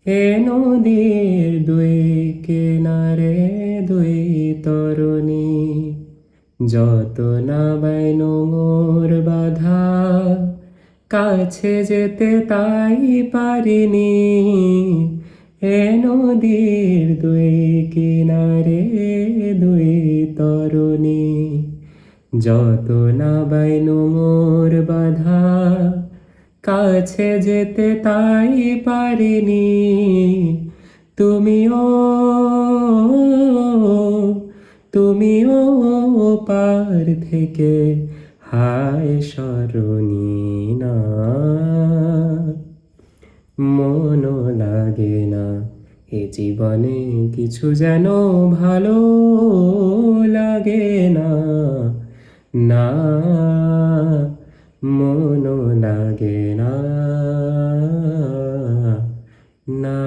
এ নদীর দুই কিনারে দুই তরুণী, যত না বাইন মোর বাধা, কাছে যেতে তাই পারিনি। এ নদীর দুই কিনারে দুই তরুণী, যত না বাইন মোর বাধা, কাছে যেতে তাই পারিনি। তুমিও তুমিও পার থেকে হায় সরণি না, মনও লাগে না এ জীবনে কিছু যেন ভালো লাগে না, না মনও লাগে না, না।